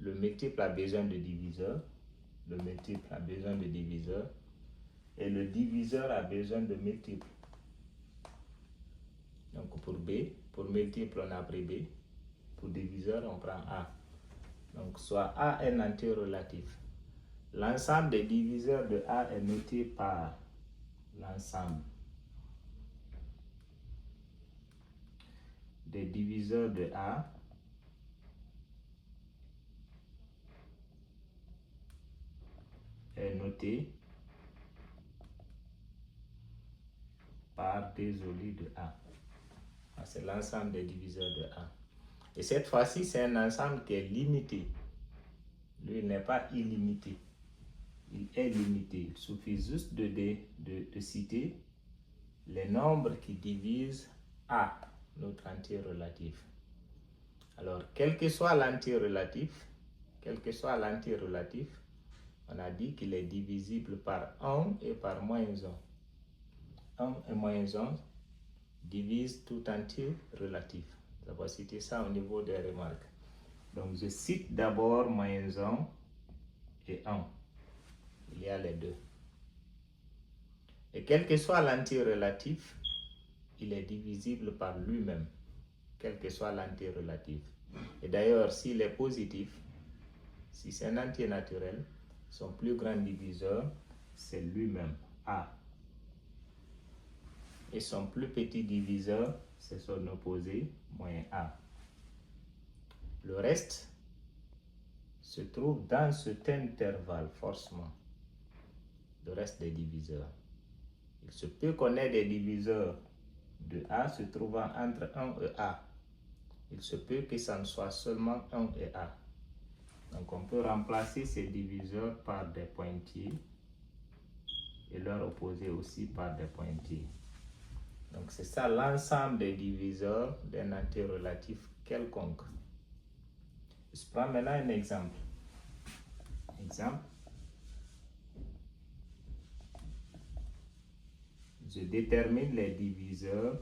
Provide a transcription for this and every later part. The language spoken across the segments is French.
le multiple a besoin de diviseur, le multiple a besoin de diviseur, et le diviseur a besoin de multiple. Donc pour B, pour multiple, on a pris B. Pour diviseur, on prend A. Donc soit A est un entier relatif. L'ensemble des diviseurs de A est noté par l'ensemble des diviseurs de A est noté par D joli de A. C'est l'ensemble des diviseurs de A. Et cette fois-ci, c'est un ensemble qui est limité. Lui, il n'est pas illimité. Il est limité. Il suffit juste de citer les nombres qui divisent A, notre entier relatif. Alors, quel que soit l'entier relatif, on a dit qu'il est divisible par 1 et par moins 1. 1 et moins 1 divisent tout entier relatif. On va citer ça au niveau des remarques. Donc, je cite d'abord moins 1 et 1. Il y a les deux. Et quel que soit l'entier relatif, il est divisible par lui-même. Quel que soit l'entier relatif. Et d'ailleurs, s'il est positif, si c'est un entier naturel, son plus grand diviseur, c'est lui-même, A. Et son plus petit diviseur, c'est son opposé, moins A. Le reste se trouve dans cet intervalle, forcément. Le reste des diviseurs. Il se peut qu'on ait des diviseurs de A se trouvant entre 1 et A. Il se peut que ça ne soit seulement 1 et A. Donc on peut remplacer ces diviseurs par des pointillés et leur opposé aussi par des pointillés. Donc c'est ça l'ensemble des diviseurs d'un entier relatif quelconque. Je prends maintenant un exemple. Je détermine les diviseurs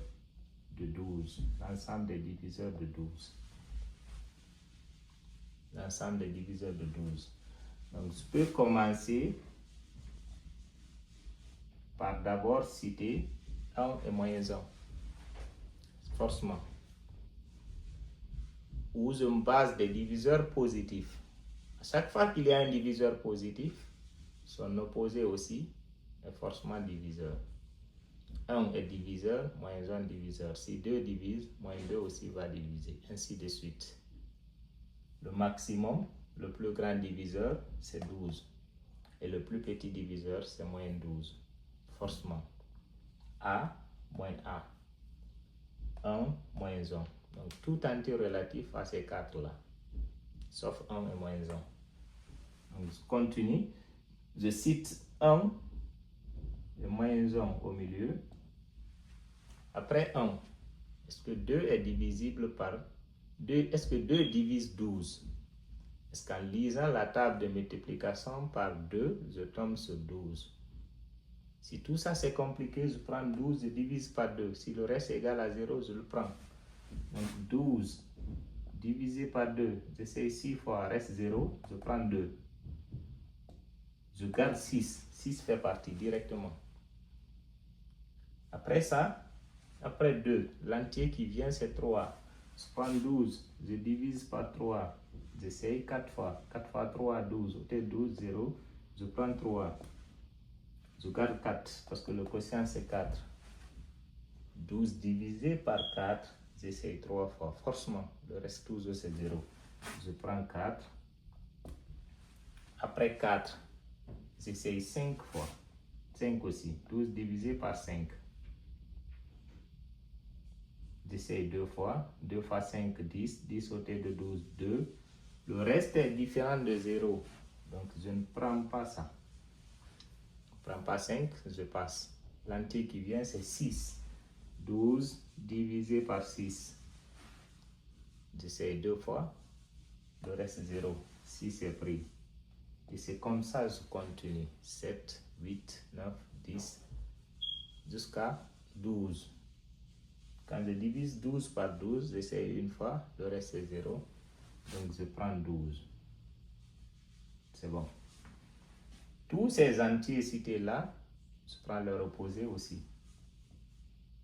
de 12, l'ensemble des diviseurs de 12. L'ensemble des diviseurs de 12. Donc, je peux commencer par d'abord citer 1 et moins 1. Forcément. Où je me base des diviseurs positifs. À chaque fois qu'il y a un diviseur positif, son opposé aussi est forcément diviseur. 1 est diviseur, moins 1 diviseur. Si 2 divise, moins 2 aussi va diviser, ainsi de suite. Le maximum, le plus grand diviseur, c'est 12. Et le plus petit diviseur, c'est moins 12. Forcément. A, moins A. 1, moins 1. Donc, tout entier relatif à ces quatre-là. Sauf 1 et moins 1. Donc, je continue. Je cite 1 et moins 1 au milieu. Après 1, est-ce que 2 est divisible par 2? Est-ce que 2 divise 12? Est-ce qu'en lisant la table de multiplication par 2, je tombe sur 12? Si tout ça c'est compliqué, je prends 12, je divise par 2. Si le reste est égal à 0, je le prends. Donc 12 divisé par 2, j'essaie 6 fois, reste 0, je prends 2. Je garde 6. 6 fait partie directement. Après ça, après 2, l'entier qui vient c'est 3. Je prends 12, je divise par 3. J'essaye 4 fois. 4 fois 3, 12. Au 12, 0. Je prends 3. Je garde 4 parce que le quotient c'est 4. 12 divisé par 4, j'essaye 3 fois. Forcément, le reste toujours c'est 0. Je prends 4. Après 4, j'essaye 5 fois. 5 aussi. 12 divisé par 5. J'essaye 2 fois. 2 fois 5, 10. 10 au de 12, 2. Le reste est différent de 0. Donc, je ne prends pas ça. Je ne prends pas 5, je passe. L'entier qui vient, c'est 6. 12 divisé par 6. J'essaye 2 fois. Le reste, 0. 6 est pris. Et c'est comme ça que je continue. 7, 8, 9, 10, jusqu'à 12. Quand je divise 12 par 12, j'essaye une fois, le reste est 0. Donc je prends 12. c'est bon. Tous ces entiers cités là, je prends leur opposé aussi.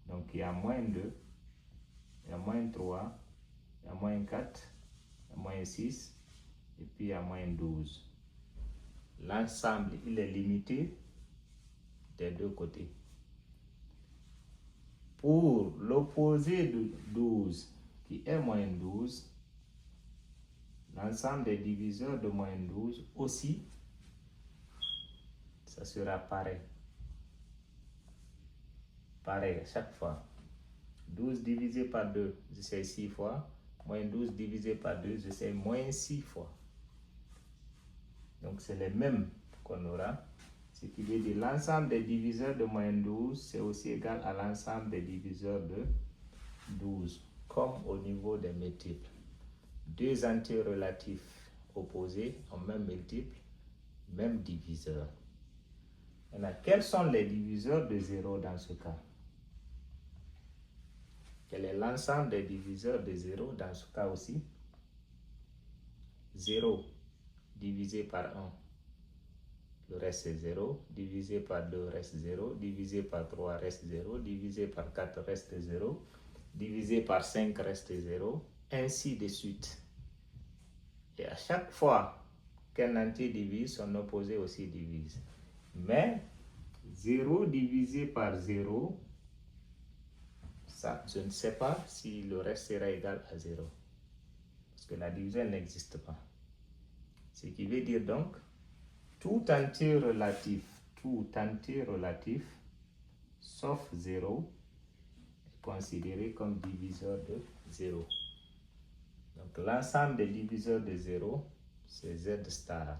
Donc il y a moins 2, il y a moins 3, il y a moins 4, il y a moins 6, et puis il y a moins 12. L'ensemble, il est limité des deux côtés. Pour l'opposé de 12, qui est moins 12, l'ensemble des diviseurs de moins 12 aussi, ça sera pareil. Pareil à chaque fois. 12 divisé par 2, je sais 6 fois. Moins 12 divisé par 2, je sais moins 6 fois. Donc c'est les mêmes qu'on aura. Ce qui veut dire l'ensemble des diviseurs de moins 12, c'est aussi égal à l'ensemble des diviseurs de 12, comme au niveau des multiples. Deux entiers relatifs opposés ont même multiple, même diviseur. Maintenant, quels sont les diviseurs de 0 dans ce cas? Quel est l'ensemble des diviseurs de 0 dans ce cas aussi? 0 divisé par 1, le reste c'est 0, divisé par 2 reste 0, divisé par 3 reste 0, divisé par 4 reste 0, divisé par 5 reste 0, ainsi de suite. Et à chaque fois qu'un entier divise, son opposé aussi divise. Mais 0 divisé par 0, ça, je ne sais pas si le reste sera égal à 0. Parce que la division n'existe pas. Ce qui veut dire donc, tout entier relatif, sauf 0, est considéré comme diviseur de 0. Donc l'ensemble des diviseurs de 0, c'est Z star.